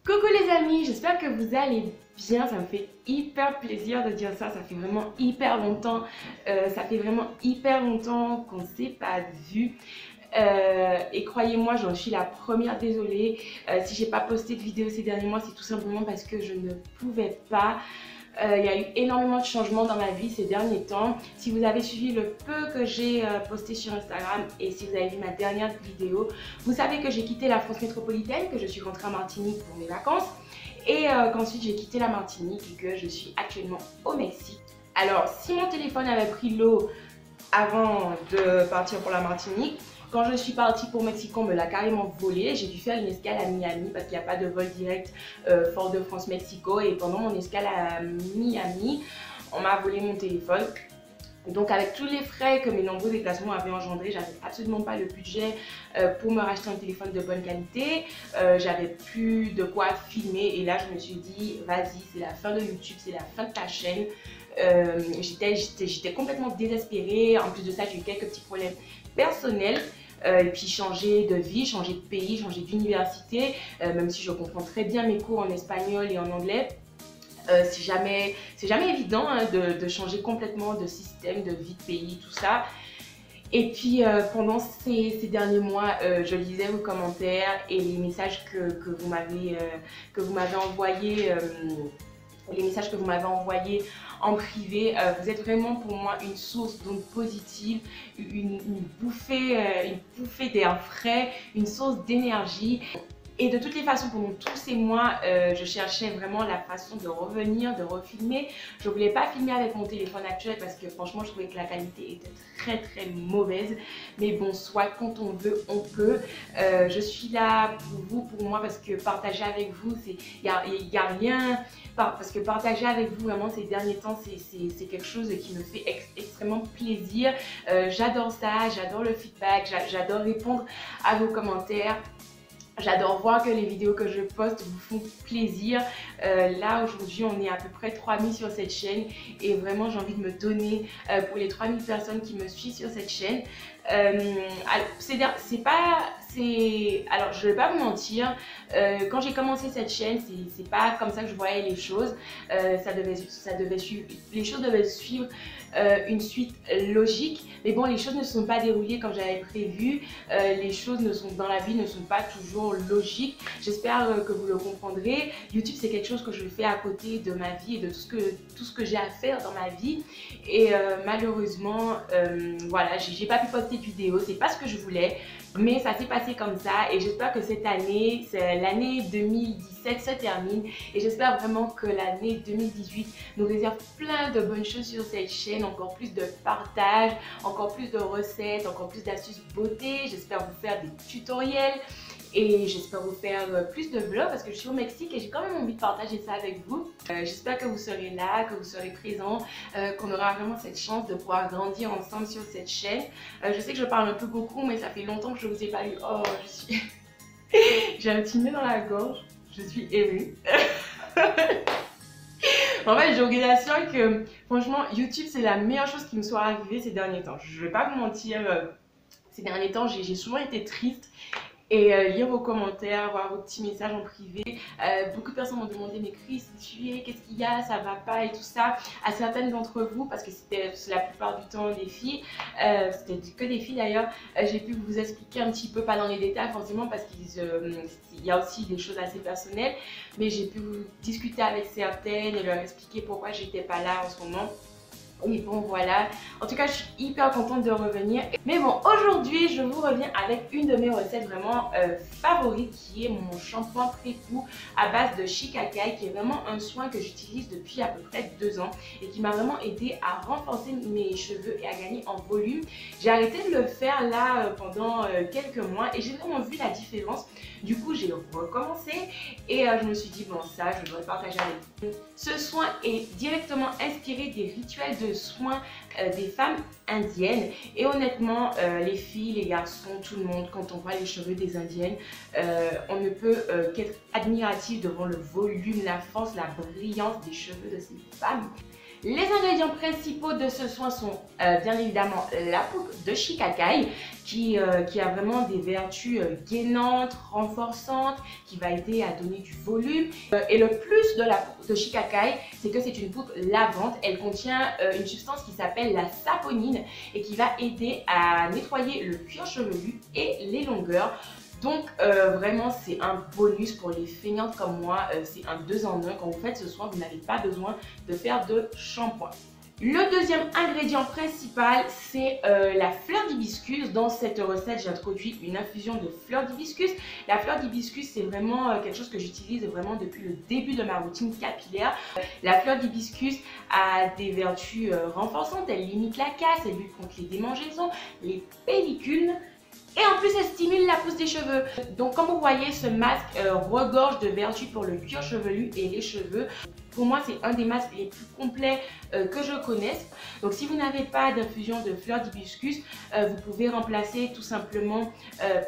Coucou les amis, j'espère que vous allez bien, ça me fait hyper plaisir de dire ça, ça fait vraiment hyper longtemps, qu'on ne s'est pas vu. Et croyez-moi, j'en suis la première désolée. Si j'ai pas posté de vidéo ces derniers mois, c'est tout simplement parce que je ne pouvais pas. Il y a eu énormément de changements dans ma vie ces derniers temps. Si vous avez suivi le peu que j'ai posté sur Instagram et si vous avez vu ma dernière vidéo, vous savez que j'ai quitté la France métropolitaine, que je suis rentrée en Martinique pour mes vacances et qu'ensuite j'ai quitté la Martinique et que je suis actuellement au Mexique. Alors, si mon téléphone avait pris l'eau avant de partir pour la Martinique, quand je suis partie pour Mexico, on me l'a carrément volé. J'ai dû faire une escale à Miami parce qu'il n'y a pas de vol direct Fort-de-France-Mexico. Et pendant mon escale à Miami, on m'a volé mon téléphone. Donc avec tous les frais que mes nombreux déplacements avaient engendrés, j'avais absolument pas le budget pour me racheter un téléphone de bonne qualité. J'avais plus de quoi filmer et là je me suis dit vas-y, c'est la fin de YouTube, c'est la fin de ta chaîne. J'étais complètement désespérée. En plus de ça, j'ai eu quelques petits problèmes personnels. Et puis changer de vie, changer de pays, changer d'université, même si je comprends très bien mes cours en espagnol et en anglais. C'est jamais évident hein, de changer complètement de système, de vie, de pays, tout ça. Et puis pendant ces derniers mois, je lisais vos commentaires et les messages que vous m'avez envoyés. Les messages que vous m'avez envoyés en privé, vous êtes vraiment pour moi une source d'ondes positives, une bouffée d'air frais, une source d'énergie. Et de toutes les façons, pendant tous ces mois, je cherchais vraiment la façon de revenir, de refilmer. Je ne voulais pas filmer avec mon téléphone actuel parce que franchement, je trouvais que la qualité était très mauvaise. Mais bon, soit quand on veut, on peut. Je suis là pour vous, pour moi, parce que partager avec vous, il y a rien. Parce que partager avec vous, vraiment, ces derniers temps, c'est quelque chose qui me fait extrêmement plaisir. J'adore ça, j'adore le feedback, j'adore répondre à vos commentaires. J'adore voir que les vidéos que je poste vous font plaisir. Là aujourd'hui on est à peu près 3000 sur cette chaîne et vraiment j'ai envie de me donner pour les 3000 personnes qui me suivent sur cette chaîne. Alors je vais pas vous mentir, quand j'ai commencé cette chaîne, c'est pas comme ça que je voyais les choses. Les choses devaient suivre une suite logique, mais bon, les choses ne sont pas déroulées comme j'avais prévu. Les choses dans la vie ne sont pas toujours logiques. J'espère que vous le comprendrez. YouTube, c'est quelque chose que je fais à côté de ma vie et de tout ce que j'ai à faire dans ma vie. Et malheureusement, voilà, j'ai pas pu poster de vidéo. C'est pas ce que je voulais. Mais ça s'est passé comme ça et j'espère que cette année, l'année 2017 se termine et j'espère vraiment que l'année 2018 nous réserve plein de bonnes choses sur cette chaîne, encore plus de partage, encore plus de recettes, encore plus d'astuces beauté. J'espère vous faire des tutoriels et j'espère vous faire plus de vlogs parce que je suis au Mexique et j'ai quand même envie de partager ça avec vous. J'espère que vous serez là, que vous serez présents, qu'on aura vraiment cette chance de pouvoir grandir ensemble sur cette chaîne. Je sais que je parle un peu beaucoup mais ça fait longtemps que je ne vous ai pas eu. Oh, j'ai un petit nez dans la gorge, je suis émue. En fait, j'ai l'organisation que franchement YouTube c'est la meilleure chose qui me soit arrivée ces derniers temps. Je ne vais pas vous mentir, ces derniers temps j'ai souvent été triste. Et lire vos commentaires, voir vos petits messages en privé. Beaucoup de personnes m'ont demandé mais Chris, tu es, qu'est-ce qu'il y a, ça va pas et tout ça. À certaines d'entre vous, parce que c'était la plupart du temps des filles, c'était que des filles d'ailleurs, j'ai pu vous expliquer un petit peu, pas dans les détails forcément parce qu'il y a aussi des choses assez personnelles, mais j'ai pu vous discuter avec certaines et leur expliquer pourquoi j'étais pas là en ce moment. Et bon voilà, en tout cas je suis hyper contente de revenir. Mais bon, aujourd'hui je vous reviens avec une de mes recettes vraiment favorites qui est mon shampoing pré-coup à base de shikakai, qui est vraiment un soin que j'utilise depuis à peu près 2 ans et qui m'a vraiment aidé à renforcer mes cheveux et à gagner en volume. J'ai arrêté de le faire là pendant quelques mois et j'ai vraiment vu la différence. Du coup j'ai recommencé et je me suis dit bon, ça je dois le partager avec vous. Ce soin est directement inspiré des rituels de soins des femmes indiennes et honnêtement les filles, les garçons, tout le monde, quand on voit les cheveux des indiennes, on ne peut qu'être admiratif devant le volume, la force, la brillance des cheveux de ces femmes. Les ingrédients principaux de ce soin sont bien évidemment la poudre de shikakai qui a vraiment des vertus gainantes, renforçantes, qui va aider à donner du volume. Et le plus de la poudre de shikakai, c'est que c'est une poudre lavante. Elle contient une substance qui s'appelle la saponine et qui va aider à nettoyer le cuir chevelu et les longueurs. Donc vraiment c'est un bonus pour les feignantes comme moi, c'est un 2 en 1. Quand vous faites ce soin, vous n'avez pas besoin de faire de shampoing. Le deuxième ingrédient principal, c'est la fleur d'hibiscus. Dans cette recette, j'ai introduit une infusion de fleur d'hibiscus. La fleur d'hibiscus, c'est vraiment quelque chose que j'utilise vraiment depuis le début de ma routine capillaire. La fleur d'hibiscus a des vertus renforçantes, elle limite la casse, elle lutte contre les démangeaisons, les pellicules. Et en plus, elle stimule la pousse des cheveux. Donc, comme vous voyez, ce masque regorge de vertus pour le cuir chevelu et les cheveux. Pour moi, c'est un des masques les plus complets que je connaisse. Donc, si vous n'avez pas d'infusion de fleur d'hibiscus, vous pouvez remplacer tout simplement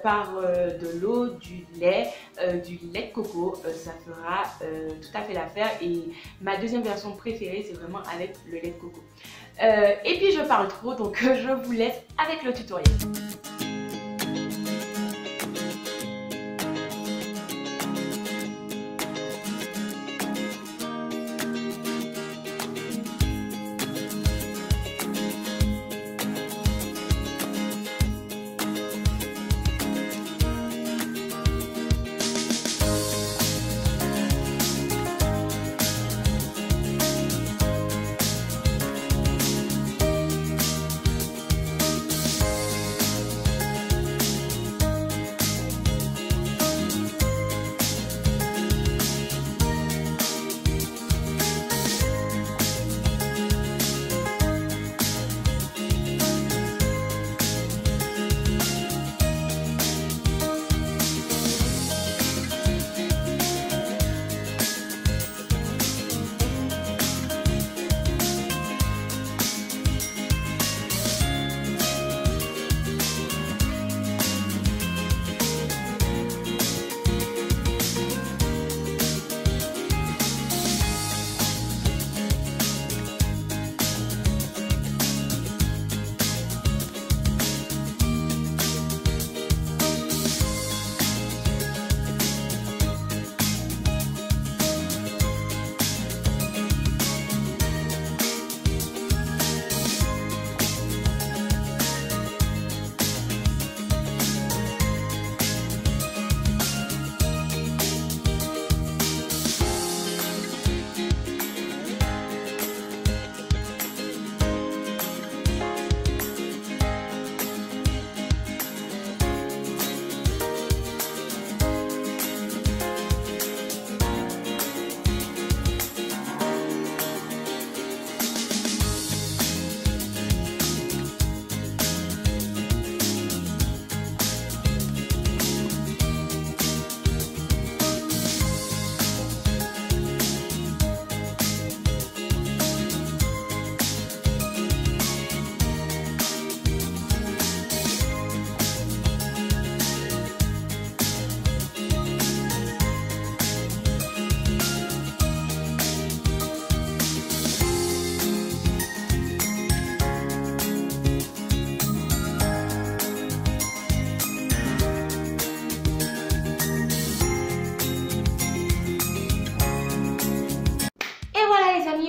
par de l'eau, du lait de coco. Ça fera tout à fait l'affaire. Et ma deuxième version préférée, c'est vraiment avec le lait de coco. Et puis, je parle trop, donc je vous laisse avec le tutoriel.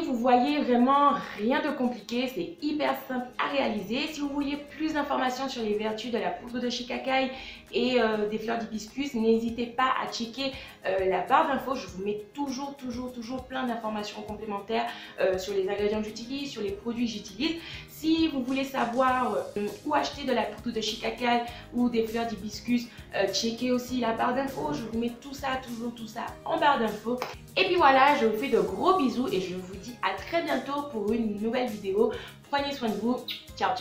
Vous voyez, vraiment rien de compliqué, c'est hyper simple à réaliser. Si vous voulez plus d'informations sur les vertus de la poudre de shikakai et des fleurs d'hibiscus, n'hésitez pas à checker la barre d'infos. Je vous mets toujours plein d'informations complémentaires sur les ingrédients que j'utilise, sur les produits que j'utilise. Si vous voulez savoir où acheter de la poudre de shikakai ou des fleurs d'hibiscus, checkez aussi la barre d'infos. Je vous mets tout ça en barre d'infos. Et puis voilà, je vous fais de gros bisous et je vous dis à très bientôt pour une nouvelle vidéo. Prenez soin de vous. Ciao, ciao.